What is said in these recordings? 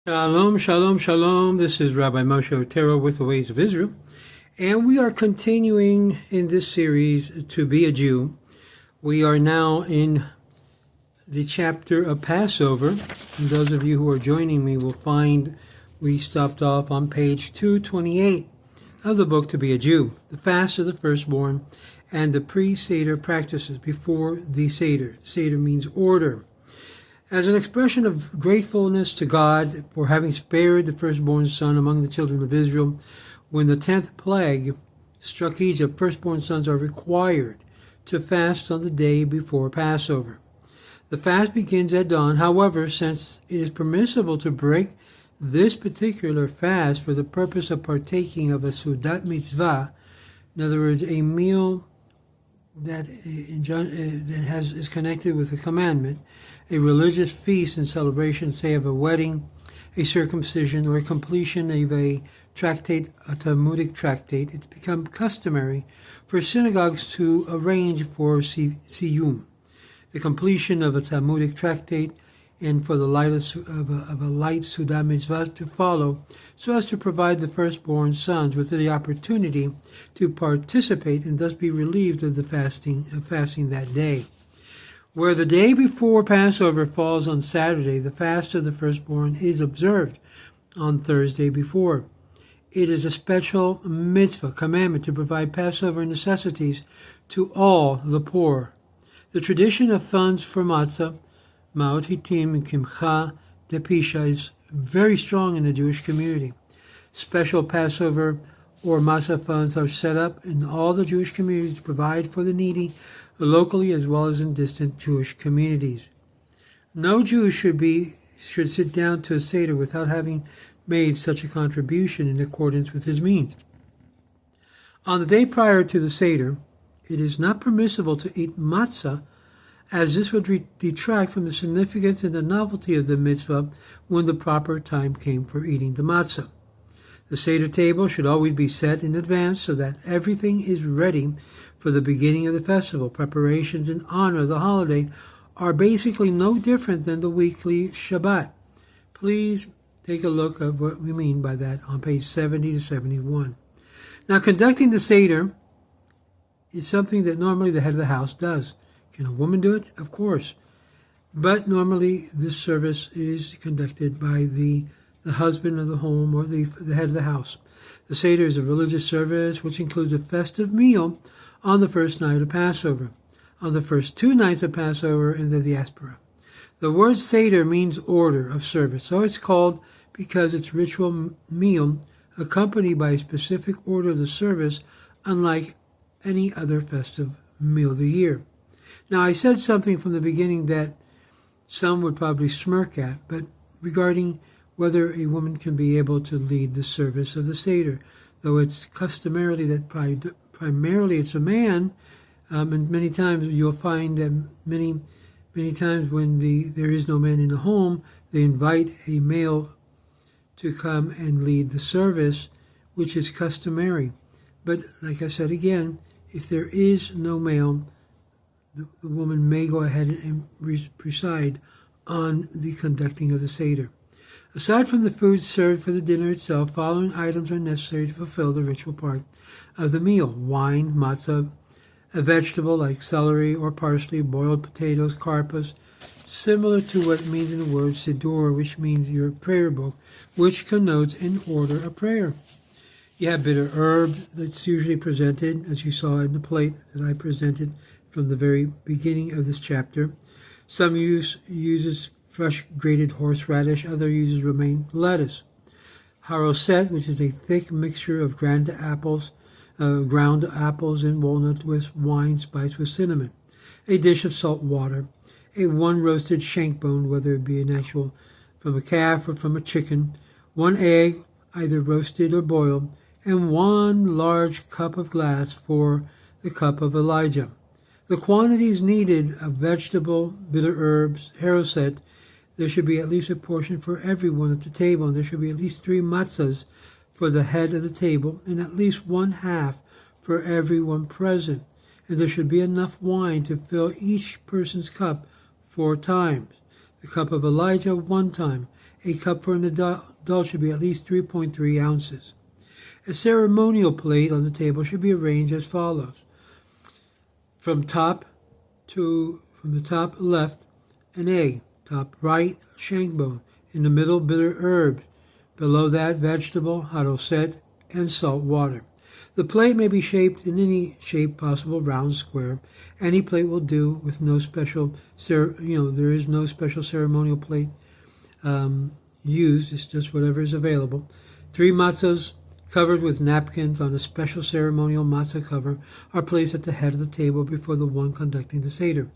Shalom, shalom, shalom. This is Rabbi Moshe Otero with the Ways of Israel. And we are continuing in this series to be a Jew. We are now in the chapter of Passover. And those of you who are joining me will find we stopped off on page 228 of the book To Be a Jew, the fast of the firstborn and the pre-Seder practices before the Seder. Seder means order. As an expression of gratefulness to God for having spared the firstborn son among the children of Israel, when the 10th plague struck Egypt, firstborn sons are required to fast on the day before Passover. The fast begins at dawn. However, since it is permissible to break this particular fast for the purpose of partaking of a Sudat mitzvah, in other words, a meal that is connected with a commandment, a religious feast and celebration, say of a wedding, a circumcision, or a completion of a tractate, a Talmudic tractate, it's become customary for synagogues to arrange for siyum, the completion of a Talmudic tractate, and for the light of a light Sudah mitzvah to follow, so as to provide the firstborn sons with the opportunity to participate and thus be relieved of the fasting that day. Where the day before Passover falls on Saturday, the fast of the firstborn is observed on Thursday before. It is a special mitzvah, commandment, to provide Passover necessities to all the poor. The tradition of funds for matzah, ma'ot hitim, and kimcha depisha is very strong in the Jewish community. Special Passover or matzah funds are set up in all the Jewish communities to provide for the needy, locally as well as in distant Jewish communities. No Jew should sit down to a Seder without having made such a contribution in accordance with his means. On the day prior to the Seder, it is not permissible to eat matzah, as this would detract from the significance and the novelty of the mitzvah when the proper time came for eating the matzah. The Seder table should always be set in advance so that everything is ready for the beginning of the festival. Preparations in honor of the holiday are basically no different than the weekly Shabbat. Please take a look at what we mean by that on page 70 to 71. Now, conducting the Seder is something that normally the head of the house does. Can a woman do it? Of course. But normally this service is conducted by the husband of the home or the head of the house. The Seder is a religious service which includes a festive meal on the first night of Passover, on the first 2 nights of Passover in the diaspora. The word Seder means order of service, so it's called because it's ritual meal accompanied by a specific order of the service, unlike any other festive meal of the year. Now, I said something from the beginning that some would probably smirk at, but regarding whether a woman can be able to lead the service of the Seder, though it's customarily that primarily it's a man, and many times you'll find that many times when there is no man in the home, they invite a male to come and lead the service, which is customary. But like I said again, if there is no male, the woman may go ahead and preside on the conducting of the Seder. Aside from the food served for the dinner itself, following items are necessary to fulfill the ritual part of the meal: wine, matzah, a vegetable like celery or parsley, boiled potatoes, karpas, similar to what means in the word Siddur, which means your prayer book, which connotes an order of prayer. You have bitter herb that's usually presented, as you saw in the plate that I presented from the very beginning of this chapter. Some uses fresh grated horseradish, other uses romaine lettuce. Haroset, which is a thick mixture of ground apples and walnut with wine spiced with cinnamon. A dish of salt water. A 1 roasted shank bone, whether it be an actual from a calf or from a chicken. 1 egg, either roasted or boiled. And 1 large cup of glass for the cup of Elijah. The quantities needed of vegetable, bitter herbs, haroset, there should be at least a portion for everyone at the table, and there should be at least 3 matzahs for the head of the table, and at least 1/2 for everyone present. And there should be enough wine to fill each person's cup 4 times. The cup of Elijah 1 time. A cup for an adult should be at least 3.3 ounces. A ceremonial plate on the table should be arranged as follows. From the top left, an egg. Top right, shank bone. In the middle, bitter herbs. Below that, vegetable, haroset, and salt water. The plate may be shaped in any shape possible, round, square. Any plate will do with no special, there is no special ceremonial plate used. It's just whatever is available. 3 matzahs covered with napkins on a special ceremonial matzah cover are placed at the head of the table before the one conducting the Seder.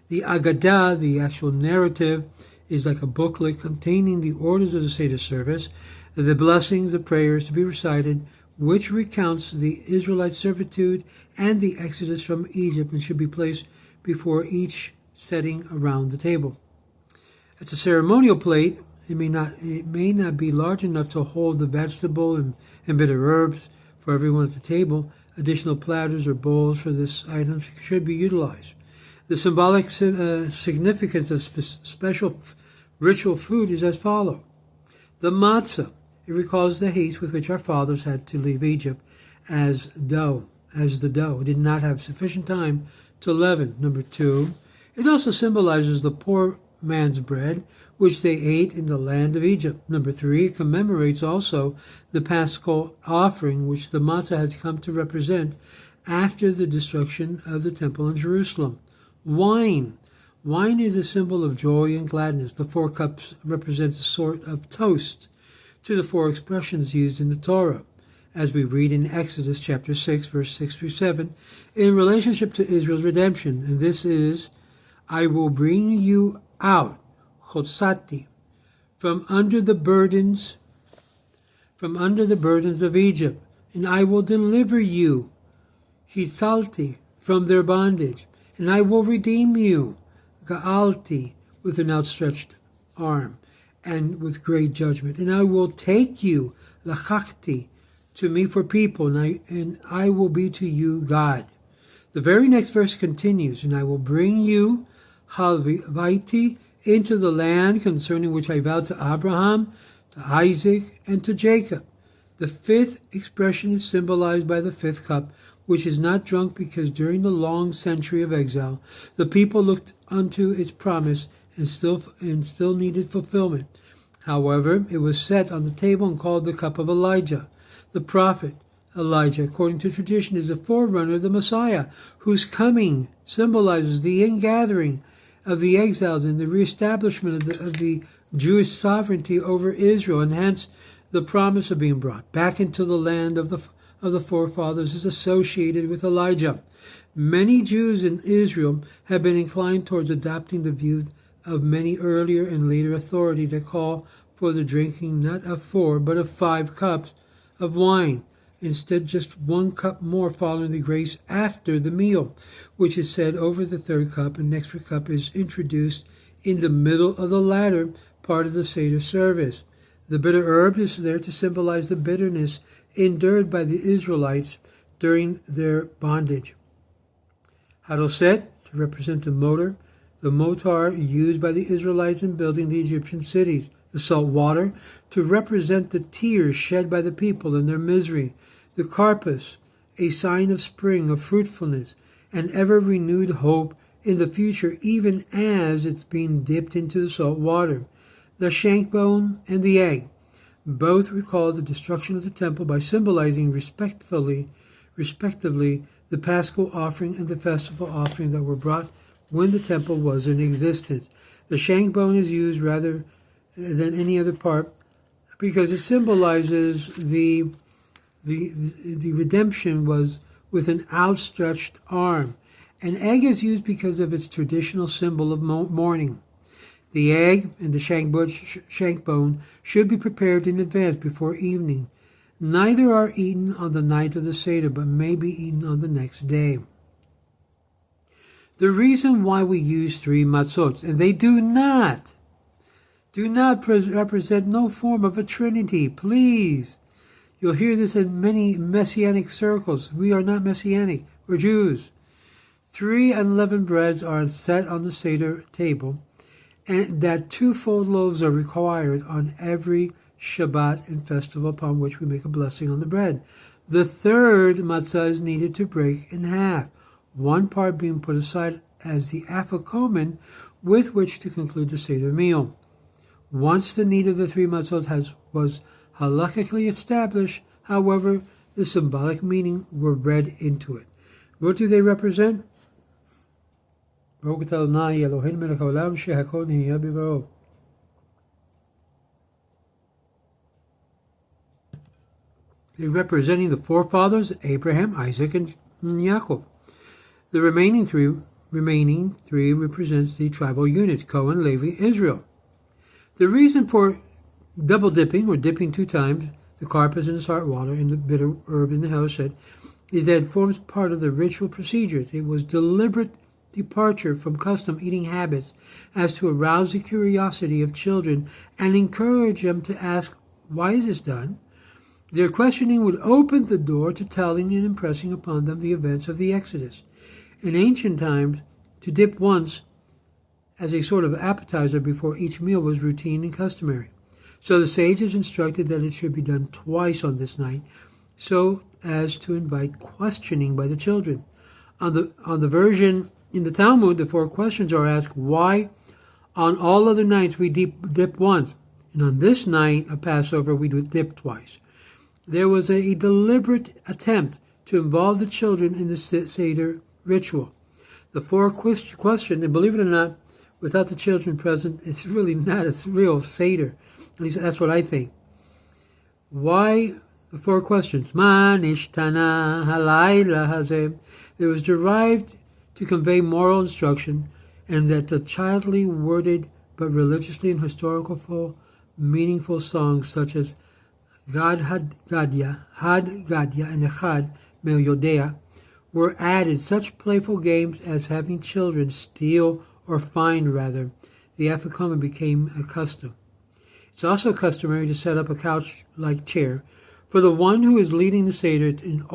The Agadah, the actual narrative, is like a booklet containing the orders of the Seder service, the blessings, the prayers to be recited, which recounts the Israelite servitude and the exodus from Egypt, and should be placed before each setting around the table. At the ceremonial plate, it may not be large enough to hold the vegetable and bitter herbs for everyone at the table. Additional platters or bowls for this item should be utilized. The symbolic significance of special ritual food is as follows. The matzah, it recalls the haste with which our fathers had to leave Egypt as the dough. It did not have sufficient time to leaven. Number 2, it also symbolizes the poor man's bread, which they ate in the land of Egypt. Number 3, it commemorates also the Paschal offering, which the matzah had come to represent after the destruction of the temple in Jerusalem. Wine is a symbol of joy and gladness. The 4 cups represent a sort of toast to the 4 expressions used in the Torah, as we read in Exodus chapter 6, verse 6 through 7, in relationship to Israel's redemption. And this is, I will bring you out, chotzati, from under the burdens of Egypt, and I will deliver you, hitzalti, from their bondage, and I will redeem you, ga'alti, with an outstretched arm, and with great judgment. And I will take you, lachakti, to me for people, and I will be to you God. The very next verse continues, and I will bring you, halvaiti, into the land concerning which I vowed to Abraham, to Isaac, and to Jacob. The 5th expression is symbolized by the 5th cup, which is not drunk because during the long century of exile, the people looked unto its promise and still needed fulfillment. However, it was set on the table and called the cup of Elijah. The prophet Elijah, according to tradition, is the forerunner of the Messiah, whose coming symbolizes the ingathering of the exiles and the reestablishment of the Jewish sovereignty over Israel, and hence the promise of being brought back into the land of the forefathers is associated with Elijah. Many Jews in Israel have been inclined towards adopting the view of many earlier and later authorities that call for the drinking not of 4 but of 5 cups of wine. Instead, just 1 cup more following the grace after the meal, which is said over the 3rd cup, and extra cup is introduced in the middle of the latter part of the Seder service. The bitter herb is there to symbolize the bitterness endured by the Israelites during their bondage. Haroset, to represent the motar used by the Israelites in building the Egyptian cities. The salt water, to represent the tears shed by the people in their misery. The karpas, a sign of spring, of fruitfulness, and ever-renewed hope in the future, even as it's being dipped into the salt water. The shank bone and the egg both recall the destruction of the temple by symbolizing respectively, the Paschal offering and the festival offering that were brought when the temple was in existence. The shank bone is used rather than any other part because it symbolizes the redemption was with an outstretched arm. An egg is used because of its traditional symbol of mourning. The egg and the shank bone should be prepared in advance before evening. Neither are eaten on the night of the Seder, but may be eaten on the next day. The reason why we use 3 matzot, and they do not represent no form of a trinity. Please. You'll hear this in many Messianic circles. We are not Messianic. We're Jews. 3 unleavened breads are set on the Seder table, and that twofold loaves are required on every Shabbat and festival upon which we make a blessing on the bread. The third matzah is needed to break in half, one part being put aside as the afikomen with which to conclude the Seder meal. Once the need of the three matzot was halakhically established, however, the symbolic meaning were read into it. What do they represent? They're representing the forefathers, Abraham, Isaac, and Yaakov. The remaining three represents the tribal units, Cohen, Levi, Israel. The reason for double dipping, or dipping 2 times, the karpas in the salt water and the bitter herb in the hellshed, is that it forms part of the ritual procedures. It was deliberate departure from custom eating habits as to arouse the curiosity of children and encourage them to ask, why is this done? Their questioning would open the door to telling and impressing upon them the events of the Exodus. In ancient times, to dip once as a sort of appetizer before each meal was routine and customary. So the sages instructed that it should be done twice on this night, so as to invite questioning by the children. On the version in the Talmud, the 4 questions are asked, why on all other nights we dip once, and on this night of Passover we dip twice. There was a deliberate attempt to involve the children in the Seder ritual. The 4 questions, and believe it or not, without the children present, it's really not a real Seder. At least that's what I think. Why the 4 questions? Ma nishtana halayla hazeh. It was derived to convey moral instruction, and that the childly worded but religiously and historical meaningful songs such as Gad Gadya, and Echad Mel Yodea were added. Such playful games as having children steal or find, rather, the afikomen became a custom. It's also customary to set up a couch-like chair for the one who is leading the Seder in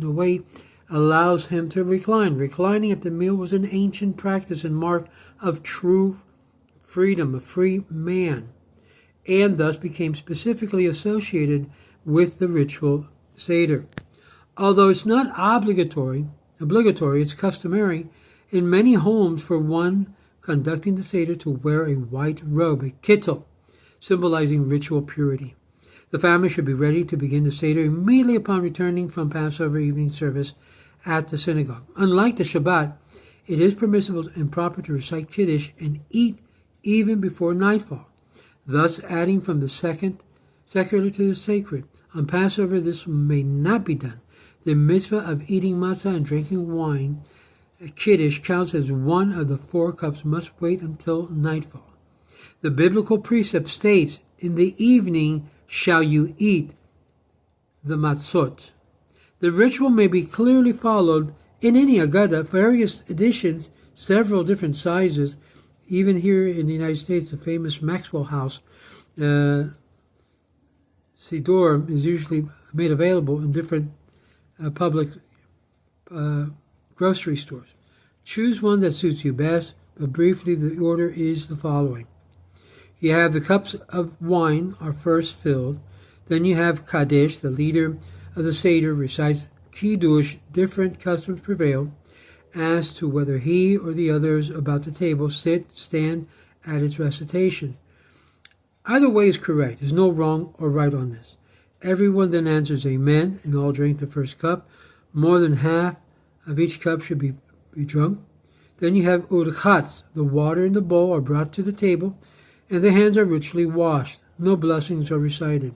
a way allows him to recline. Reclining at the meal was an ancient practice and mark of true freedom, a free man, and thus became specifically associated with the ritual Seder. Although it's not obligatory, it's customary in many homes for one conducting the Seder to wear a white robe, a kittel, symbolizing ritual purity. The family should be ready to begin the Seder immediately upon returning from Passover evening service at the synagogue. Unlike the Shabbat, it is permissible and proper to recite Kiddush and eat even before nightfall, thus adding from the secular to the sacred. On Passover, this may not be done. The mitzvah of eating matzah and drinking wine, Kiddush, counts as one of the 4 cups must wait until nightfall. The biblical precept states, in the evening shall you eat the matzot. The ritual may be clearly followed in any Agada, various editions, several different sizes. Even here in the United States, the famous Maxwell House, Siddur is usually made available in different public grocery stores. Choose one that suits you best, but briefly the order is the following. You have the cups of wine are first filled, then you have Kadesh, the leader of the Seder, recites Kiddush. Different customs prevail as to whether he or the others about the table stand at its recitation. Either way is correct. There's no wrong or right on this. Everyone then answers Amen, and all drink the first cup. More than half of each cup should be drunk. Then you have Urchatz. The water in the bowl are brought to the table, and the hands are ritually washed. No blessings are recited.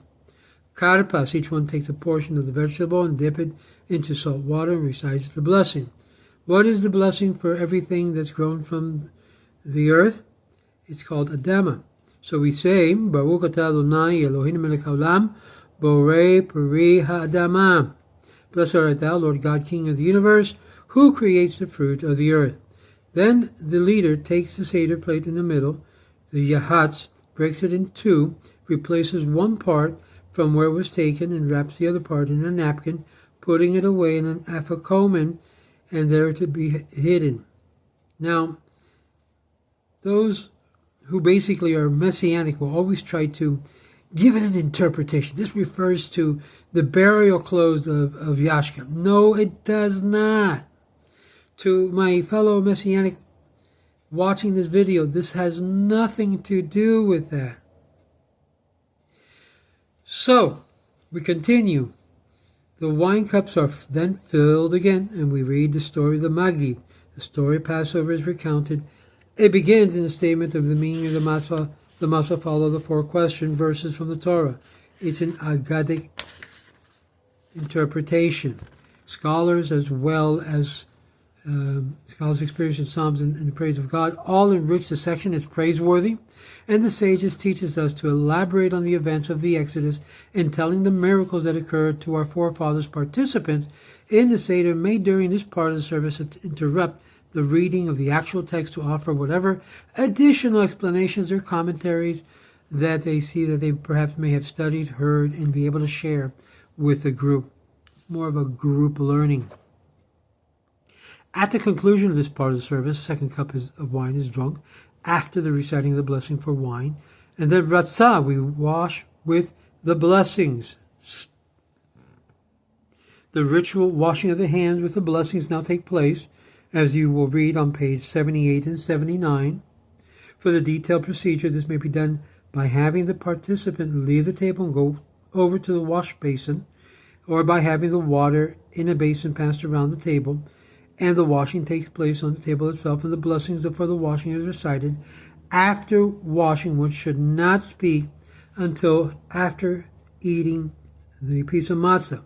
Karpas, each one takes a portion of the vegetable and dip it into salt water and recites the blessing. What is the blessing for everything that's grown from the earth? It's called Adama. So we say, Baruch atah Adonai Eloheinu melech haolam, borei peri ha'adama. Blessed art thou, Lord God, King of the universe, who creates the fruit of the earth. Then the leader takes the Seder plate in the middle, the Yahatz, breaks it in 2, replaces one part from where it was taken and wraps the other part in a napkin, putting it away in an afikomen and there to be hidden. Now, those who basically are messianic will always try to give it an interpretation. This refers to the burial clothes of Yashka. No, it does not. To my fellow messianic watching this video, this has nothing to do with that. So, we continue. The wine cups are then filled again, and we read the story of the Magid. The story of Passover is recounted. It begins in the statement of the meaning of the matzah. The matzah follow the 4 question verses from the Torah. It's an Agadic interpretation. Scholars, as well as scholars experienced in Psalms and the praise of God, all enrich the section. It's praiseworthy. And the sages teaches us to elaborate on the events of the Exodus in telling the miracles that occurred to our forefathers. Participants in the Seder may during this part of the service interrupt the reading of the actual text to offer whatever additional explanations or commentaries that they see that they perhaps may have studied, heard, and be able to share with the group. It's more of a group learning. At the conclusion of this part of the service, the second cup of wine is drunk after the reciting of the blessing for wine. And then ratzah, we wash with the blessings. The ritual washing of the hands with the blessings now take place, as you will read on page 78 and 79. For the detailed procedure, this may be done by having the participant leave the table and go over to the wash basin, or by having the water in a basin passed around the table, and the washing takes place on the table itself, and the blessings for the washing is recited. After washing, one should not speak until after eating the piece of matzah,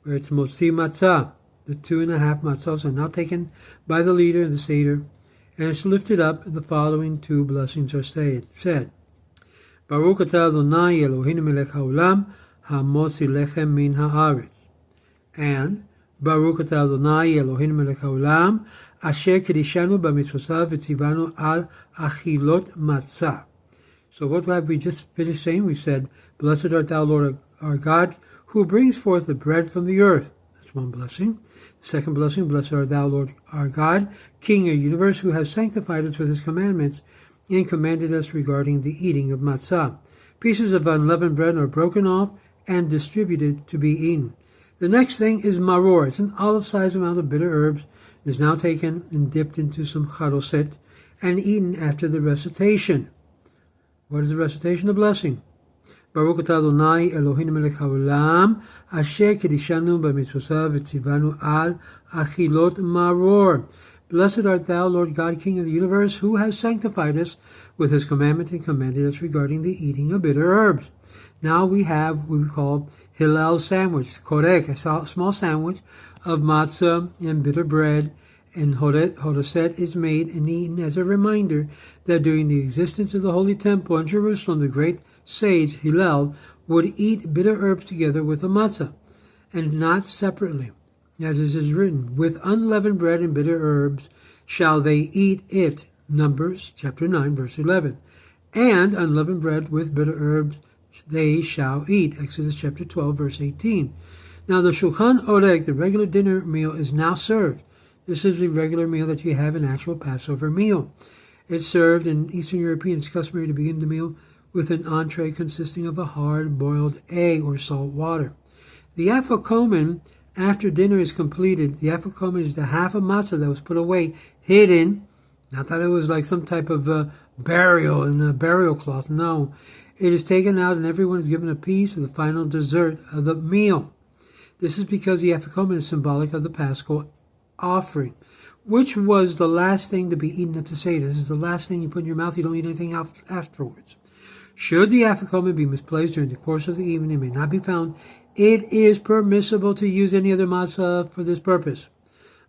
where it's motzi matzah. The 2.5 matzahs are now taken by the leader in the Seder, and it's lifted up, and the following 2 blessings are said. Baruch atah Adonai Eloheinu melech haolam, hamotzi lechem min haaretz. And Baruch atah Adonai Eloheinu melech haolam, asher kedishanu b'mitzvotav v'tzivanu al achilot matzah. So what have we just finished saying? We said, Blessed art thou, Lord our God, who brings forth the bread from the earth. That's one blessing. The second blessing, Blessed art thou, Lord our God, King of the universe, who has sanctified us with his commandments and commanded us regarding the eating of matzah. Pieces of unleavened bread are broken off and distributed to be eaten. The next thing is maror. It's an olive-sized amount of bitter herbs. It is now taken and dipped into some charoset and eaten after the recitation. What is the recitation? The blessing. Baruch atah Adonai Eloheinu melech haolam, asher kedishanu b'mitzvotav v'tzivanu al achilot maror. Blessed art thou, Lord God, King of the universe, who has sanctified us with his commandment and commanded us regarding the eating of bitter herbs. Now we have what we call Hillel sandwich, korek, a small sandwich of matzah and bitter bread, and hodoset is made and eaten as a reminder that during the existence of the Holy Temple in Jerusalem, the great sage Hillel would eat bitter herbs together with the matzah, and not separately. As it is written, with unleavened bread and bitter herbs shall they eat it. Numbers chapter 9, verse 11. And unleavened bread with bitter herbs they shall eat. Exodus chapter 12, verse 18. Now the Shulchan Oreg, the regular dinner meal, is now served. This is the regular meal that you have, an actual Passover meal. It's served in Eastern European. It's customary to begin the meal with an entree consisting of a hard-boiled egg or salt water. The afikomen, after dinner is completed, the afikomen is the half of matzah that was put away, hidden. Not that it was like some type of burial in a burial cloth. No. It is taken out and everyone is given a piece of the final dessert of the meal. This is because the afikomen is symbolic of the Paschal offering, which was the last thing to be eaten at the Seder. This is the last thing you put in your mouth. You don't eat anything afterwards. Should the afikomen be misplaced during the course of the evening, it may not be found. It is permissible to use any other matzah for this purpose.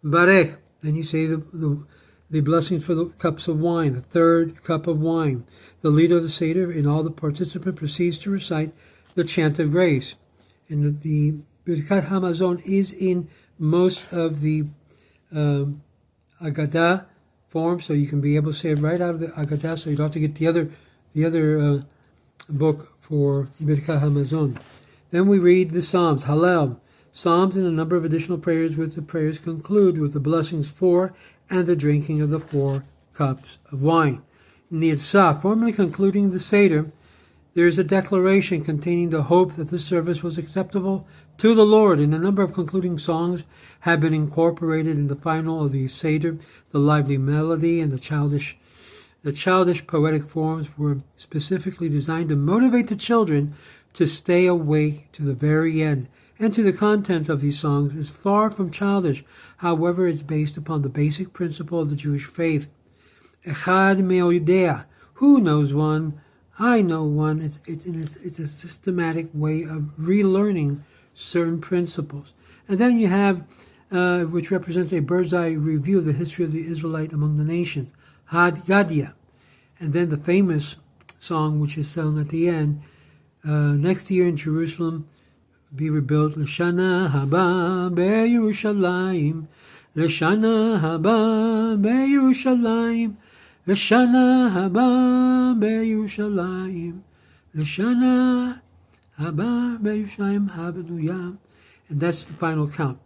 Barech, then you say the blessings for the cups of wine, the third cup of wine. The leader of the Seder and all the participants proceeds to recite the chant of grace. And the Birkat Hamazon is in most of the Agadah form, so you can be able to say it right out of the Agadah, so you don't have to get the other book for Birkat Hamazon. Then we read the Psalms, Hallel, Psalms and a number of additional prayers, with the prayers conclude with the blessings for and the drinking of the 4 cups of wine. Nitzah, formally concluding the Seder, there is a declaration containing the hope that the service was acceptable to the Lord, and a number of concluding songs have been incorporated in the final of the Seder. The lively melody and the childish poetic forms were specifically designed to motivate the children to stay awake to the very end. And to the content of these songs is far from childish. However, it's based upon the basic principle of the Jewish faith. Echad me'odea. Who knows one? I know one. It's a systematic way of relearning certain principles. And then you have, which represents a bird's eye review of the history of the Israelite among the nations, Had Yadia. And then the famous song, which is sung at the end, next year in Jerusalem, be rebuilt, L'shana haba be'Yerushalayim, L'shana haba be'Yerushalayim, L'shana haba be'Yerushalayim, L'shana haba be'Yerushalayim, hallelujah. And that's the final count.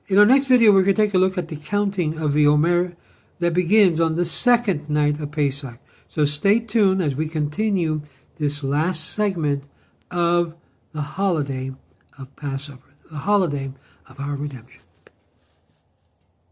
In our next video, we're going to take a look at the counting of the Omer that begins on the second night of Pesach. So stay tuned as we continue this last segment of the holiday of Passover, the holiday of our redemption.